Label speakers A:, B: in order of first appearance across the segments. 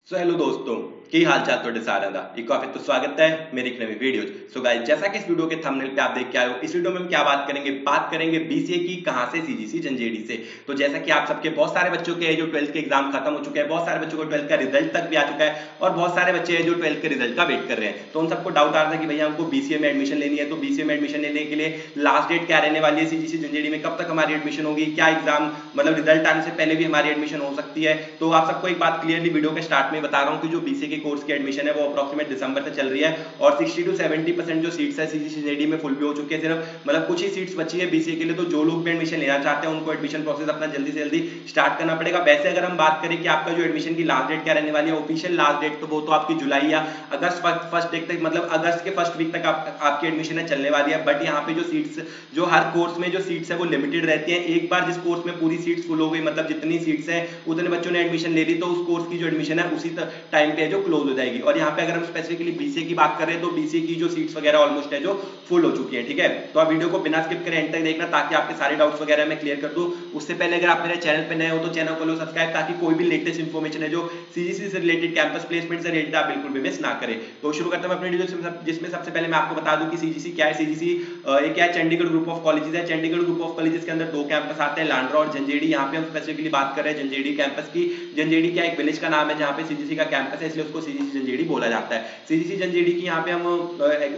A: Hello दोस्तों की हाल चाल ਤੁਹਾਡੇ ਸਾਰਿਆਂ ਦਾ एक बार फिर तो स्वागत है मेरी एक नई वीडियो। सो गाइस, जैसा कि इस वीडियो के थंबनेल पे आप देख के आए हो, इस वीडियो में हम क्या बात करेंगे बीसीए की, कहां से, सीजीसी जंजेड़ी से। तो जैसा कि आप सबके बहुत सारे बच्चों के जो 12th के एग्जाम खत्म हो चुके हैं, बहुत सारे बच्चों को 12th का रिजल्ट तक भी आ चुका है और बहुत सारे बच्चे हैं जो 12th के रिजल्ट का वेट कर रहे हैं। तो उन सबको डाउट आ रहा था कि भैया हमको बीसीए में एडमिशन लेनी है, तो बीसीए में एडमिशन लेने के लिए लास्ट डेट क्या रहने वाली है, सीजीसी जंजेड़ी में कब तक हमारी एडमिशन होगी, क्या एग्जाम मतलब रिजल्ट आने से पहले भी हमारी एडमिशन हो सकती है। तो आप सबको एक बात क्लियरली वीडियो के स्टार्ट में बता रहा हूं कि जो बीसीए के कोर्स की एडमिशन है वो अप्रॉक्सीमेट दिसंबर से चल रही है और 60 to 70% जो सीट्स है सीजीसी में फुल भी हो चुकी है। सिर्फ मतलब कुछ ही सीट्स बची है बीसीए के लिए। तो जो लोग भी एडमिशन लेना चाहते हैं उनको एडमिशन प्रोसेस अपना जल्दी से जल्दी स्टार्ट करना पड़ेगा। वैसे अगर हम बात करें कि आपका जो एडमिशन की लास्ट डेट क्या रहने वाली है, ऑफिशियल लास्ट डेट तो वो तो आपकी जुलाई या अगस्त फर्स्ट डेट तक, मतलब अगस्त के फर्स्ट वीक तक आपकी एडमिशन है चलने वाली है। बट यहाँ पे जो सीट्स, जो हर कोर्स में जो सीट्स है वो लिमिटेड रहती है। एक बार जिस कोर्स में पूरी सीट्स फुल हो गई, मतलब जितनी सीट्स है उतने बच्चों ने एडमिशन ले ली, तो उस कोर्स की जो एडमिशन है उसी टाइम पे जो क्लोज हो जाएगी। और यहाँ पे अगर हम स्पेसिफिकली बीसीए की बात करें तो बीसीए की जो सीट्स वगैरह ऑलमोस्ट है जो फुल हो चुकी है। ठीक है, तो आप वीडियो को बिना स्किप करें एंड तक देखना ताकि आपके सारे डाउट्स वगैरह मैं क्लियर कर दूं। उससे पहले अगर आप मेरे चैनल पे नए हो तो चैनल को लो सब्सक्राइब, ताकि कोई भी लेटेस्ट इन्फॉर्मेशन है जो सीजीसी से रिलेटेड, कैंपस प्लेसमेंट से रिलेटेड, आप बिल्कुल भी मिस ना करें। तो शुरू करते हैं अपनी वीडियो, जिसमें सबसे पहले मैं आपको बता दूं कि सीजीसी क्या है। सीजीसी एक क्या है, चंडीगढ़ ग्रुप ऑफ कॉलेजेस है। चंडीगढ़ ग्रुप ऑफ कॉलेजेस के अंदर दो कैंपस आते हैं, लांड्रा और जंजेड़ी। यहाँ पे हम स्पेसिफिकली बात कर रहे हैं जंजेड़ी कैंपस की। जंजेड़ी क्या एक विलेज का नाम है जहाँ पे सीजीसी का कैंपस है, इसलिए उसको सीजीसी जंजेड़ी बोला जाता है। सीजीसी जंजेड़ी की यहाँ पे हम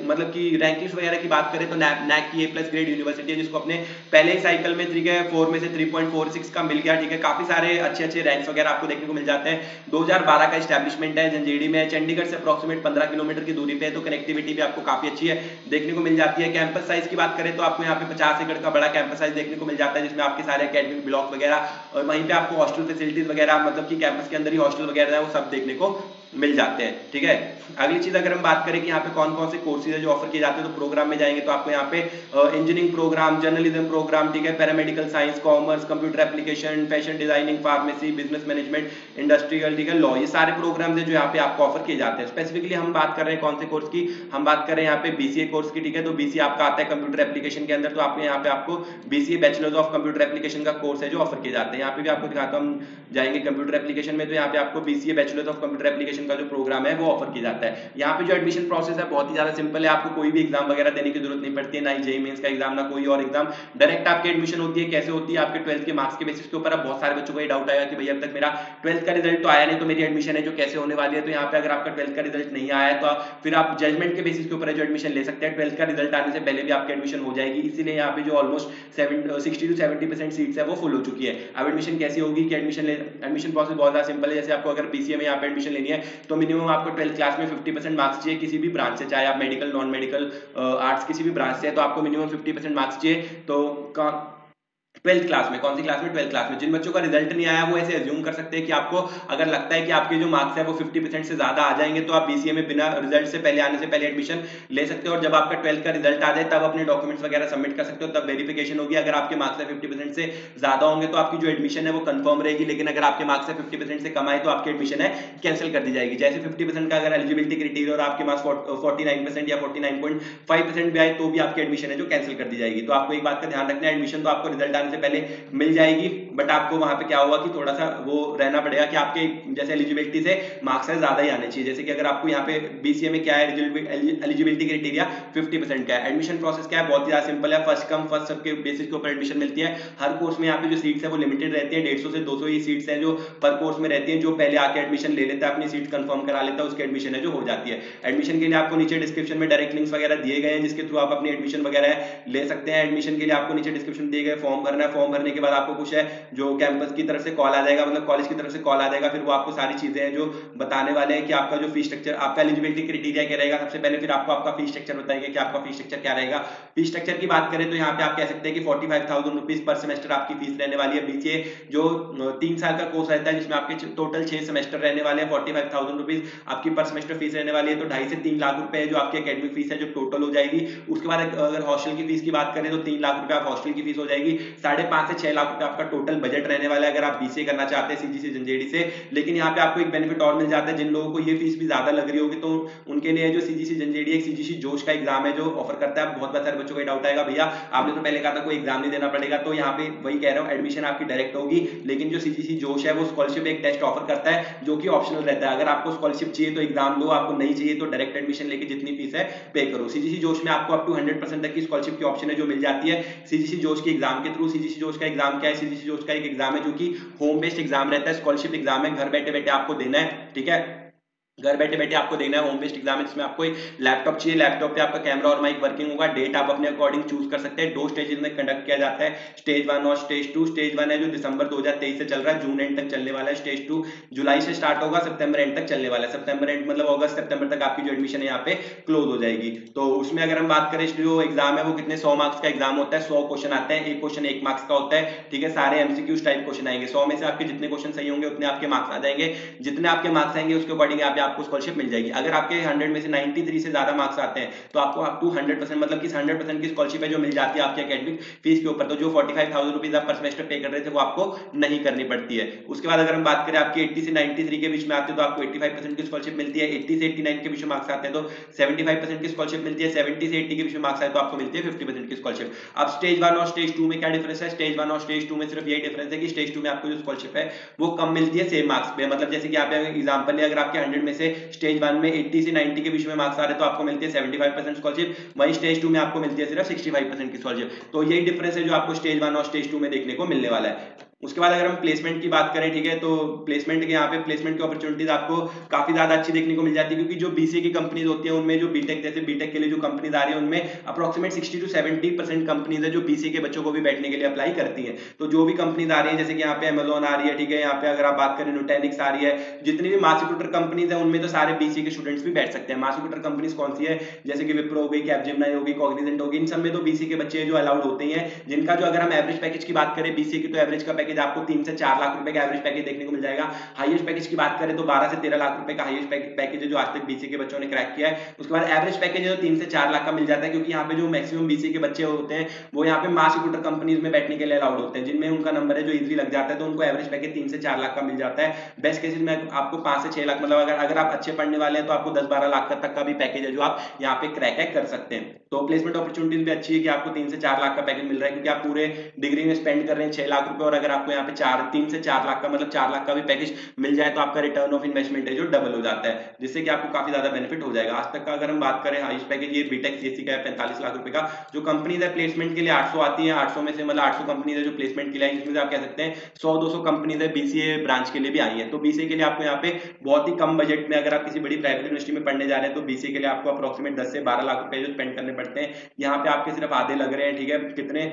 A: मतलब कि रैंकिंग्स वगैरह की बात करें तो नैक की ए+ ग्रेड यूनिवर्सिटी है, जिसको अपने पहले ही साइकिल में 4 में से 3.46 का मिल गया। ठीक है, काफी सारे अच्छे अच्छे रैंक्स वगैरह आपको देखने को मिल जाते हैं। 2012 का एस्टैब्लिशमेंट है जंजेड़ी में, चंडीगढ़ से अप्रॉक्सीमेट 15 किलोमीटर की दूरी पे है, तो कनेक्टिविटी भी आपको काफी अच्छी है देखने को मिल जाती है। कैंपस साइज की बात करें तो आपको यहाँ पे 50 एकड़ का बड़ा कैंपस साइज देखने को मिल जाता है, जिसमें आपके सारे एकेडमिक ब्लॉक वगैरह और वहीं पे आपको हॉस्टल फैसिलिटीज वगैरह, मतलब कि कैंपस के अंदर ही हॉस्टल वगैरह है, वो सब देखने को मिल जाते हैं। ठीक है, अगली चीज अगर हम बात करें कि यहाँ पे कौन कौन से कोर्सेज है जो ऑफर किए जाते हैं, तो प्रोग्राम में जाएंगे तो आपको यहाँ पे इंजीनियरिंग प्रोग्राम, जर्नलिज्म प्रोग्राम, ठीक है, paramedical science, commerce, computer application, fashion designing, pharmacy, business management, industrial, ठीक है, लॉ, ये सारे प्रोग्राम है जो यहाँ पे आपको ऑफर किए जाते हैं। स्पेसिफिकली हम बात कर रहे हैं कौन से कोर्स की, हम बात कर रहे हैं यहाँ पे बीसीए कोर्स की। ठीक है, तो बीसीए आपका आता है कंप्यूटर एप्लीकेशन के अंदर, तो आपको यहाँ पे आपको BCA bachelors of computer application का कोर्स है जो ऑफर किए जाते हैं। यहाँ पे भी आपको दिखाता हूँ, हम जाएंगे कंप्यूटर एप्लीकेशन में, तो यहाँ पे आपको BCA bachelors of computer application का जो प्रोग्राम है वो ऑफर किया जाता है। यहाँ पे जो एडमिशन प्रोसेस है बहुत ही ज्यादा सिंपल है, आपको कोई भी एग्जाम वगैरह देने की जरूरत नहीं पड़ती है, ना ही जेईई मेंस का एग्जाम, ना कोई और एग्जाम। डायरेक्ट आपकी एडमिशन होती है। कैसे होती है, आपके 12th के मार्क्स के बेसिस के ऊपर। अब बहुत सारे बच्चों को ये डाउट आएगा कि भैया अब तक मेरा 12th का रिजल्ट तो आया नहीं, तो मेरी एडमिशन है जो कैसे होने वाली है। तो यहाँ पे अगर आपका 12th का रिजल्ट नहीं आया है तो फिर आप जजमेंट के बेसिस के ऊपर जो एडमिशन ले सकते हैं। 12th का रिजल्ट आने से पहले भी आपकी एडमिशन हो जाएगी, इसीलिए यहाँ पे जो ऑलमोस्ट 60 to 70% सीट्स है वो फुल हो चुकी है। अब एडमिशन कैसी होगी कि एडमिशन प्रोसेस बहुत ज्यादा सिंपल है। जैसे आपको अगर बीसीए में यहाँ पे एडमिशन लेनी है तो मिनिमम आपको 12th क्लास में 50% मार्क्स चाहिए किसी भी ब्रांच से, चाहे आप मेडिकल, नॉन मेडिकल, आर्ट्स, किसी भी ब्रांच से है, तो आपको मिनिमम 50% मार्क्स चाहिए। तो 12th क्लास में, कौन सी क्लास में, 12th क्लास में। जिन बच्चों का रिजल्ट नहीं आया वो ऐसे एज्यूम कर सकते हैं कि आपको अगर लगता है कि आपके जो मार्क्स है वो 50% से ज्यादा आ जाएंगे तो आप बीसीए में बिना रिजल्ट से पहले आने से पहले एडमिशन ले सकते हो। और जब आपका 12th का रिजल्ट आ जाए तब अपने डॉक्यूमेंट्स वगैरह सबमिट कर सकते हो, तब वेरिफिकेशन होगी। अगर आपके मार्क्स 50% से ज्यादा होंगे तो आपकी जो एडमिशन है वो कंफर्म रहेगी, लेकिन अगर आपके मार्क्स 50% से कम आए तो आपकी एडमिशन है कैंसिल कर दी जाएगी। जैसे 50% का अगर एलिजिबिलिटी क्राइटेरिया और आपके मार्क्स 49% या 49.5% भी आए तो भी आपकी एडमिशन है जो कैंसिल कर दी जाएगी। तो आपको एक बात का ध्यान रखना है, एडमिशन तो आपको रिजल्ट आने से पहले मिल जाएगी, बट आपको वहां पे क्या होगा कि थोड़ा सा वो रहना पड़ेगा कि आपके जैसे एलिजिबिलिटी से मार्क्स है ज्यादा ही आने चाहिए। जैसे कि अगर आपको यहाँ पे बीसीए में क्या है, एलिजिबिलिटी क्राइटेरिया 50% का है। एडमिशन प्रोसेस क्या है, बहुत ही ज्यादा सिंपल है। फर्स्ट कम फर्स्ट सर्व के बेसिस के ऊपर एडमिशन मिलती है। हर कोर्स में यहाँ पे जो सीट्स है वो लिमिटेड रहती है, 150 से 200 ही सीट्स है जो पर कोर्स में रहती है। जो पहले आके एडमिशन ले लेता है, अपनी सीट कंफर्म करा लेता है, उसकी एडमिशन है जो हो जाती है। एडमिशन के लिए आपको नीचे डिस्क्रिप्शन में डायरेक्ट लिंक्स वगैरह दिए गए हैं, जिसके थ्रू आप अपनी एडमिशन वगैरह ले सकते हैं। एडमिशन के लिए आपको नीचे डिस्क्रिप्शन दिए गए फॉर्म भरना है। फॉर्म भरने के बाद आपको कुछ है जो कैंपस की तरफ से कॉल आ जाएगा, मतलब कॉलेज की तरफ से कॉल आ जाएगा, फिर वो आपको सारी चीजें हैं जो बताने वाले हैं कि आपका जो फीस स्ट्रक्चर, आपका एलिजिबिलिटी क्राइटेरिया क्या रहेगा। सबसे पहले फिर आपको आपका फीस स्ट्रक्चर बताएंगे कि आपका फीस स्ट्रक्चर क्या रहेगा। फीस स्ट्रक्चर की बात करें तो यहाँ पे आप कह सकते हैं कि 45,000 रुपीज पर सेमेस्टर आपकी फीस रहने वाली है। बीसीए जो 3 साल का कोर्स रहता है जिसमें आपके टोटल 6 सेमेस्टर रहने वाले हैं, 45,000 रुपीज आपकी पर सेमेस्टर फीस रहने वाली है। तो 2.5 से 3 लाख रुपए जो आपकी एकेडमिक फीस है जो टोटल हो जाएगी। उसके बाद अगर हॉस्टल की फीस की बात करें तो 3 लाख रुपए आप हॉस्टल की फीस हो जाएगी। 5.5 से 6 लाख रुपए आपका टोटल ऑप्शनल बजट रहने वाला है अगर आप बीसीए करना चाहते हैं सीजीसी जंजेड़ी से। लेकिन यहाँ पे आपको एक बेनिफिट और मिल जाता है, जिन लोगों को ये फीस भी ज्यादा लग रही होगी तो उनके लिए जो सीजीसी जंजेड़ी एक सीजीसी जोश का एग्जाम है जो ऑफर करता है। बहुत सारे बच्चों को डाउट आएगा भैया आपने तो पहले कहा था कोई एग्जाम नहीं देना पड़ेगा, तो यहाँ पे वही कह रहा हूँ एडमिशन आपकी डायरेक्ट होगी, लेकिन जो सीजीसी जोश है वो स्कॉलरशिप एक टेस्ट ऑफर करता है जो कि ऑप्शनल रहता है। अगर आपको स्कॉलरशिप चाहिए तो एग्जाम दो, आपको नहीं चाहिए तो डायरेक्ट एडमिशन लेके जितनी फीस है पे करो। सीजीसी जोश में आपको अप टू 100% तक की स्कॉलरशिप की ऑप्शन है जो मिल जाती है सीजीसी जोश के एग्जाम के थ्रू। सीजीसी जोश का एग्जाम क्या है? सीजीसी जोश का एक एग्जाम है जो कि होम बेस्ड एग्जाम रहता है, स्कॉलरशिप एग्जाम है, घर बैठे बैठे आपको देना है, ठीक है, घर बैठे बैठे आपको देना है। होम बेस्ड एग्जाम है जिसमें आपको एक लैपटॉप चाहिए, लैपटॉप पे आपका कैमरा और माइक वर्किंग होगा, डेट आप अपने अकॉर्डिंग चूज कर सकते हैं। 2 स्टेजेस में कंडक्ट किया जाता है, स्टेज 1 और स्टेज 2। स्टेज 1 है जो दिसंबर 2023 से चल रहा है, जून एंड तक चलने वाला है। स्टेज 2 जुलाई से स्टार्ट होगा, सितंबर एंड तक चलने वाला है। सितंबर एंड मतलब अगस्त सितंबर तक आपकी जो एडमिशन है यहाँ पे क्लोज हो जाएगी। तो उसमें अगर हम बात करें जो एग्जाम है वो कितने 100 मार्क्स का एग्जाम होता है, 100 क्वेश्चन आते हैं, एक क्वेश्चन 1 मार्क्स का होता है, ठीक है। सारे एमसीक्यूज टाइप क्वेश्चन आएंगे, 100 में से आपके जितने क्वेश्चन सही होंगे उतने आपके मार्क्स आ जाएंगे, जितने आपके मार्क्स आएंगे उसके अकॉर्डिंग यहाँ पे आपको स्कॉलरशिप मिल जाएगी। अगर आपके 100 में से 93 से ज्यादा मार्क्स आते हैं तो आपको अप टू 100% मतलब कि 100% की स्कॉलरशिप है जो मिल जाती है आपकी एकेडमिक फीस के ऊपर। तो जो 45,000 रुपीज आप पर सेमेस्टर पे कर रहे थे वो आपको नहीं करनी पड़ती है। उसके बाद अगर हम बात करें आपकी 80 से 93 के बीच में आते हैं तो आपको 85% की स्कॉलरशिप मिलती है। 80 से 89 के बीच में मार्क्स आते हैं तो 75% की स्कॉलरशिप मिलती है। 70 से 80 के बीच में मार्क्स आए तो आपको मिलती है 50% की स्कॉलरशिप। अब स्टेज 1 और स्टेज 2 में क्या डिफरेंस है? स्टेज 1 और स्टेज 2 में सिर्फ यही डिफरेंस है कि स्टेज 2 में आपको जो स्कॉलरशिप है वो कम मिलती है सेम मार्क्स पे। मतलब जैसे कि आप एग्जांपल ले, अगर आपके 100 में से स्टेज 1 में 80 से 90 के बीच में मार्क्स आ रहे हैं तो आपको मिलती है 75% स्कॉलरशिप, वहीं स्टेज 2 में आपको मिलती है सिर्फ 65% की स्कॉलरशिप। तो यही डिफरेंस है जो आपको स्टेज 1 और स्टेज 2 में देखने को मिलने वाला है। उसके बाद अगर हम प्लेसमेंट की बात करें, ठीक है, तो प्लेसमेंट के यहाँ पे प्लेसमेंट की अपॉर्चुनिटीज आपको काफी ज्यादा अच्छी देखने को मिल जाती है, क्योंकि जो बीसीए की कंपनीज होती है उनमें जो बीटेक जैसे बीटेक के लिए जो कंपनीज आ रही है उनमें अप्रोक्सीमेट 60 to 70% कंपनीज है जो बीसीए के बच्चों को भी बैठने के लिए अप्लाई करती है। तो जो भी कंपनीज आ रही है जैसे कि यहाँ पे अमेजोन आ रही है, ठीक है, यहाँ पे अगर आप बात करें नुटेनिक्स आ रही है, जितनी भी मास रिक्रूटर कंपनीज है उनमें तो सारे बीसीए के स्टूडेंट्स भी बैठ सकते हैं। मास रिक्रूटर कंपनीज कौन सी है? जैसे कि विप्रो हो गई, कैपजेमिनी होगी, कॉग्निजेंट होगी, इन सब में तो बीसीए के बच्चे जो अलाउड होते हैं, जिनका जो अगर हम एवरेज पैकेज की बात करें बीसीए की तो एवरेज का पैकेज आपको 3 से 4 लाख रुपए का एवरेज पैकेज देखने को मिल जाएगा। हाईएस्ट पैकेज की बात करें तो 12 से 13 लाख रुपए का हाईएस्ट पैकेज है जो आज तक बीसीए के बच्चों ने क्रैक किया है। उसके बाद एवरेज पैकेज है जो 3 से 4 लाख का मिल जाता है, क्योंकि यहाँ पे जो मैक्सिमम बीसीए के बच्चे होते हैं वो यहाँ पे मास रिक्रूटर कंपनीज में बैठने के लिए अलाउड होते हैं, जिनमें उनका नंबर है जो इजीली लग जाता है, तो उनको एवरेज पैकेज 3 से 4 लाख का मिल जाता है। बेस्ट केसेस में आपको 5 से 6 लाख, मतलब अगर आप अच्छे पढ़ने वाले हैं तो आपको 10-12 लाख तक का भी पैकेज है जो आप यहाँ पे क्रैक कर सकते हैं। तो प्लेसमेंट अपॉर्चुनिटीज भी अच्छी है कि आपको 3 से 4 लाख का पैकेज मिल रहा है, क्योंकि आप पूरे डिग्री में स्पेंड कर रहे हैं 6 लाख रुपए, और अगर आपको यहाँ पे 3 से 4 लाख का मतलब 4 लाख का भी पैकेज मिल जाए तो आपका रिटर्न ऑफ इन्वेस्टमेंट है जो डबल हो जाता है, जिससे कि आपको काफी ज्यादा बेनिफिट हो जाएगा। आज तक का अगर हम बात करें हाईएस्ट पैकेज ये बीटेक सीएससी का है 45 लाख रुपए का। जो कंपनीज है प्लेसमेंट के लिए 800 आती है, 800 में से मतलब 800 कंपनीज है जो प्लेसमेंट के लिए आई, जिसमें से आप कह सकते हैं 100-200 कंपनीज है बीसीए ब्रांच के लिए भी आई है। तो बीसीए के लिए आपको यहाँ पे बहुत ही कम बजट में, अगर आप किसी बड़ी प्राइवेट यूनिवर्सिटी में पढ़ने जा रहे हैं तो बीसीए के लिए आपको अप्रोक्सीमेट 10 से 12 लाख रुपए जो स्पेंड करने पड़ते हैं, यहाँ पे आपके सिर्फ आधे लग रहे हैं, ठीक है। कितने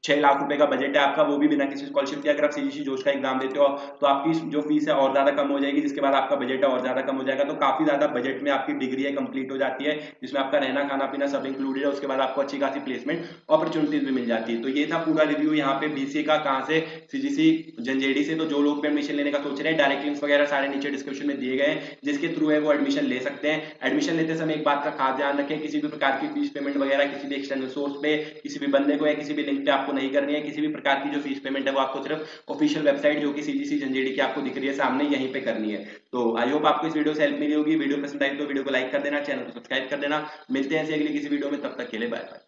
A: 6 लाख रुपए का बजट है आपका, वो भी बिना किसी स्कॉलरशिप के। अगर आप सीजीसी जोश का एग्जाम देते हो तो आपकी जो फीस है और ज्यादा कम हो जाएगी, जिसके बाद आपका बजट है और ज्यादा कम हो जाएगा। तो काफी ज्यादा बजट में आपकी डिग्री है कंप्लीट हो जाती है, जिसमें आपका रहना खाना पीना सब इंक्लूडेड है। उसके बाद आपको अच्छी खासी प्लेसमेंट अपॉर्चुनिटीज भी मिल जाती है। तो ये था पूरा रिव्यू यहाँ पे बीसीए का, कहाँ से सीजीसी जंजेड़ी से। तो जो लोग भी एडमिशन लेने का सोच रहे हैं, डायरेक्ट लिंक्स वगैरह सारे नीचे डिस्क्रिप्शन में दिए गए हैं, जिसके थ्रू है वो एडमिशन ले सकते हैं। एडमिशन लेते समय एक बात का खास ध्यान रखें, किसी भी प्रकार की फीस पेमेंट वगैरह किसी भी एक्सटर्नल सोर्स पे, किसी भी बंदे को या किसी भी लिंक पे आपको नहीं करनी है। किसी भी प्रकार की जो फीस पेमेंट है वो आपको सिर्फ ऑफिशियल वेबसाइट जो कि सीजीसी जंजेड़ी की आपको दिख रही है सामने, यहीं पे करनी है। तो आई होप आपको इस वीडियो से हेल्प मिली होगी। वीडियो पसंद आई तो वीडियो को लाइक कर देना, चैनल को सब्सक्राइब कर देना। मिलते हैं ऐसे अगली किसी वीडियो में, तब तक के लिए बाय बाय।